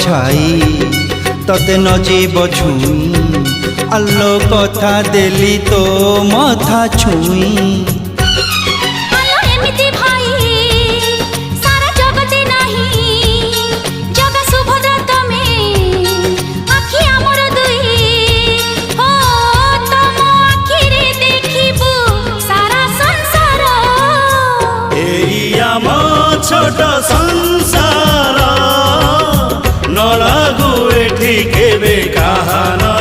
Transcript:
ଛାଇ ତତେ ନ ଯିବ ଛୁଇଁ ଆଲୋ କଥା ଦେଲି ତୋ ମଥା ଛୁଇଁ छोट संसार न लागू एठी केबे कहाना